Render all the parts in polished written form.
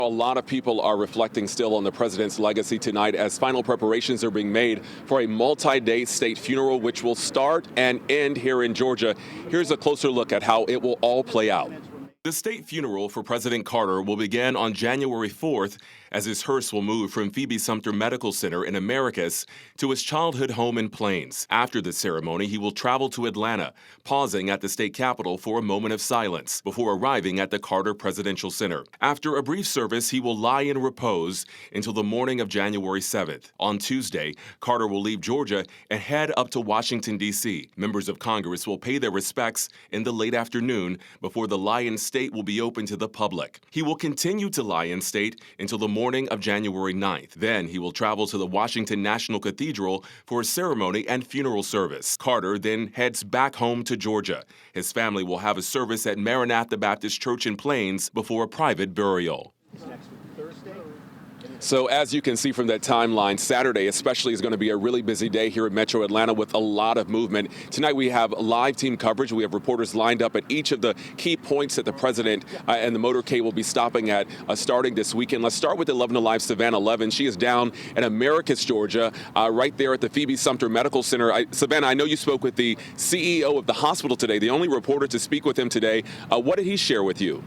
A lot of people are reflecting still on the president's legacy tonight as final preparations are being made for a multi-day state funeral, which will start and end here in Georgia. Here's a closer look at how it will all play out. The state funeral for President Carter will begin on January 4th as his hearse will move from Phoebe Sumter Medical Center in Americus to his childhood home in Plains. After the ceremony, he will travel to Atlanta, pausing at the state capitol for a moment of silence before arriving at the Carter Presidential Center. After a brief service, he will lie in repose until the morning of January 7th. On Tuesday, Carter will leave Georgia and head up to Washington, D.C. Members of Congress will pay their respects in the late afternoon before the lie in state will be open to the public. He will continue to lie in state until the morning of January 9th. Then he will travel to the Washington National Cathedral for a ceremony and funeral service. Carter then heads back home to Georgia. His family will have a service at Maranatha Baptist Church in Plains before a private burial. So as you can see from that timeline, Saturday especially is going to be a really busy day here in Metro Atlanta with a lot of movement. Tonight we have live team coverage. We have reporters lined up at each of the key points that the president and the motorcade will be stopping at starting this weekend. Let's start with 11 Alive Savannah 11. She is down in Americus, Georgia, right there at the Phoebe Sumter Medical Center. Savannah, I know you spoke with the CEO of the hospital today, the only reporter to speak with him today. What did he share with you?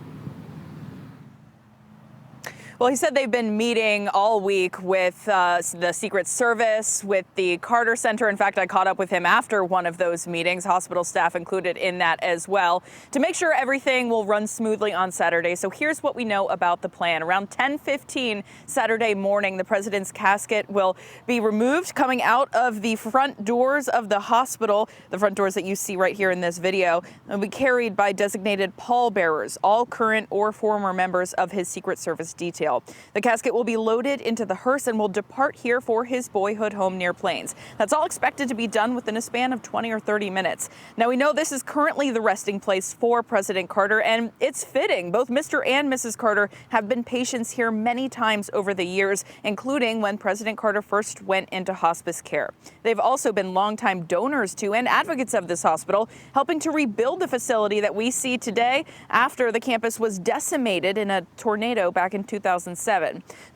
Well, he said they've been meeting all week with the Secret Service, with the Carter Center. In fact, I caught up with him after one of those meetings, hospital staff included in that as well, to make sure everything will run smoothly on Saturday. So here's what we know about the plan. Around 10:15 Saturday morning, the president's casket will be removed coming out of the front doors of the hospital, the front doors that you see right here in this video, and will be carried by designated pallbearers, all current or former members of his Secret Service detail. The casket will be loaded into the hearse and will depart here for his boyhood home near Plains. That's all expected to be done within a span of 20 or 30 minutes. Now, we know this is currently the resting place for President Carter, and it's fitting. Both Mr. and Mrs. Carter have been patients here many times over the years, including when President Carter first went into hospice care. They've also been longtime donors to and advocates of this hospital, helping to rebuild the facility that we see today after the campus was decimated in a tornado back in 2007.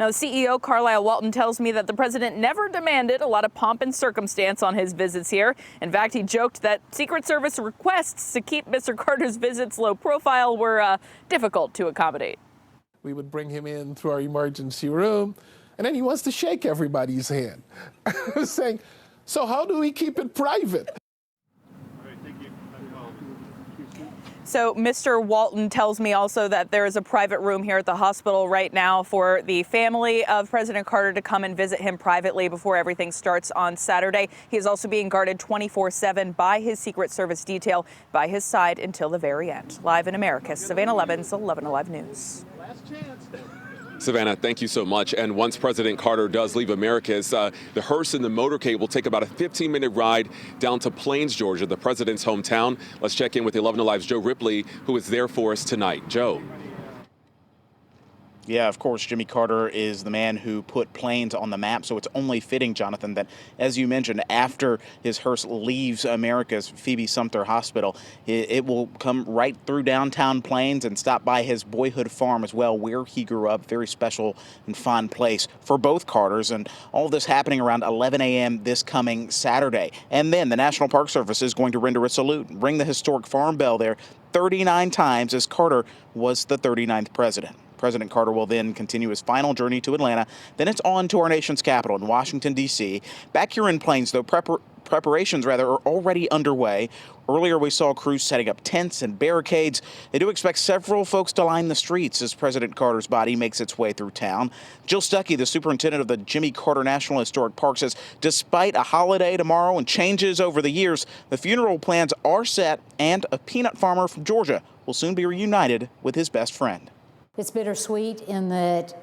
Now, the CEO, Carlisle Walton, tells me that the president never demanded a lot of pomp and circumstance on his visits here. In fact, he joked that Secret Service requests to keep Mr. Carter's visits low profile were difficult to accommodate. We would bring him in through our emergency room, and then he wants to shake everybody's hand, saying, "So how do we keep it private?" So Mr. Walton tells me also that there is a private room here at the hospital right now for the family of President Carter to come and visit him privately before everything starts on Saturday. He is also being guarded 24/7 by his Secret Service detail by his side until the very end. Live in Americus, Savannah 11's 11 Alive News. Savannah, thank you so much. And once President Carter does leave Americus, the hearse and the motorcade will take about a 15-minute ride down to Plains, Georgia, the president's hometown. Let's check in with 11 Alive's Joe Ripley, who is there for us tonight. Joe. Yeah, of course, Jimmy Carter is the man who put Plains on the map, so it's only fitting, Jonathan, that, as you mentioned, after his hearse leaves America's Phoebe Sumter Hospital, it will come right through downtown Plains and stop by his boyhood farm as well, where he grew up. Very special and fun place for both Carters, and all this happening around 11 a.m. this coming Saturday. And then the National Park Service is going to render a salute, ring the historic farm bell there 39 times, as Carter was the 39th president. President Carter will then continue his final journey to Atlanta. Then it's on to our nation's capital in Washington, D.C. Back here in Plains, though, preparations are already underway. Earlier, we saw crews setting up tents and barricades. They do expect several folks to line the streets as President Carter's body makes its way through town. Jill Stuckey, the superintendent of the Jimmy Carter National Historic Park, says despite a holiday tomorrow and changes over the years, the funeral plans are set, and a peanut farmer from Georgia will soon be reunited with his best friend. It's bittersweet in that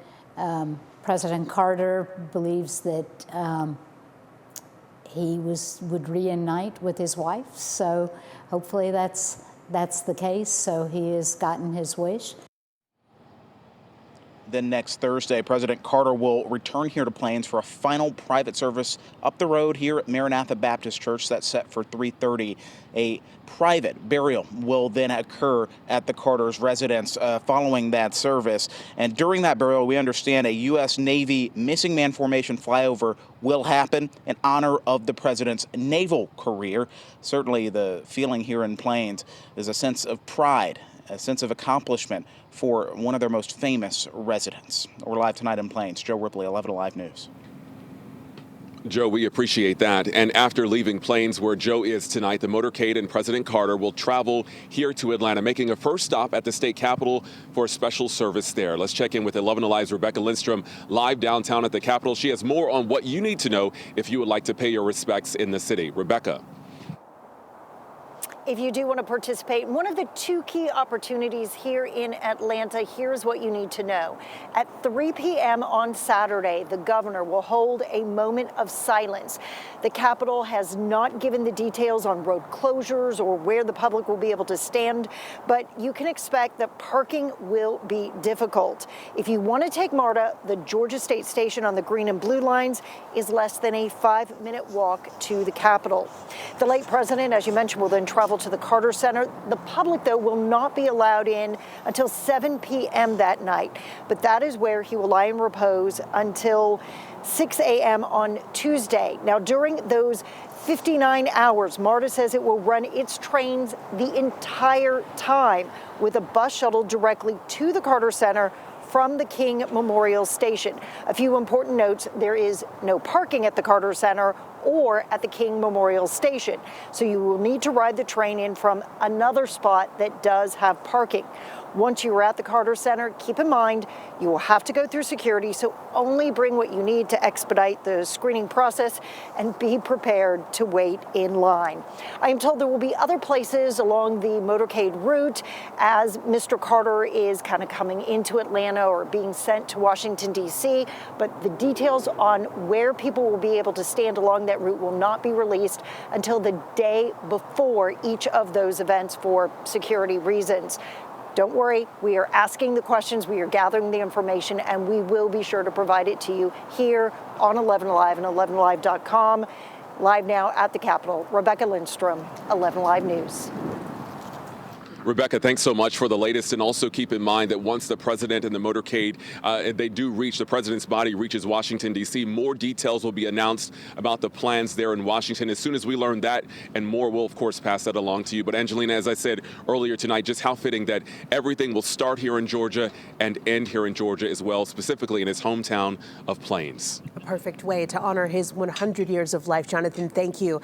President Carter believes that he would reunite with his wife. So hopefully that's the case. So he has gotten his wish. Then next Thursday, President Carter will return here to Plains for a final private service up the road here at Maranatha Baptist Church. That's set for 3:30. A private burial will then occur at the Carter's residence following that service. And during that burial, we understand a U.S. Navy missing man formation flyover will happen in honor of the president's naval career. Certainly the feeling here in Plains is a sense of pride, a sense of accomplishment for one of their most famous residents. We're live tonight in Plains. Joe Ripley, 11 Alive News. Joe, we appreciate that. And after leaving Plains, where Joe is tonight, the motorcade and President Carter will travel here to Atlanta, making a first stop at the state capitol for a special service there. Let's check in with 11 Alive's Rebecca Lindstrom, live downtown at the Capitol. She has more on what you need to know if you would like to pay your respects in the city. Rebecca. If you do want to participate in one of the two key opportunities here in Atlanta, here's what you need to know. At 3 p.m. on Saturday, the governor will hold a moment of silence. The Capitol has not given the details on road closures or where the public will be able to stand, but you can expect that parking will be difficult. If you want to take MARTA, the Georgia State Station on the green and blue lines is less than a 5-minute walk to the Capitol. The late president, as you mentioned, will then travel to the Carter Center. The public, though, will not be allowed in until 7 p.m. that night. But that is where he will lie in repose until 6 a.m. on Tuesday. Now, during those 59 hours, MARTA says it will run its trains the entire time with a bus shuttle directly to the Carter Center from the King Memorial Station. A few important notes: there is no parking at the Carter Center or at the King Memorial Station, so you will need to ride the train in from another spot that does have parking. Once you are at the Carter Center, keep in mind you will have to go through security, so only bring what you need to expedite the screening process and be prepared to wait in line. I am told there will be other places along the motorcade route as Mr. Carter is kind of coming into Atlanta or being sent to Washington, D.C., but the details on where people will be able to stand along that route will not be released until the day before each of those events for security reasons. Don't worry, we are asking the questions, we are gathering the information, and we will be sure to provide it to you here on 11 Alive and 11alive.com. Live now at the Capitol, Rebecca Lindstrom, 11 Alive News. Rebecca, thanks so much for the latest. And also keep in mind that once the president and the motorcade, the president's body reaches Washington, D.C., more details will be announced about the plans there in Washington. As soon as we learn that and more, we'll, of course, pass that along to you. But Angelina, as I said earlier tonight, just how fitting that everything will start here in Georgia and end here in Georgia as well, specifically in his hometown of Plains. A perfect way to honor his 100 years of life. Jonathan, thank you.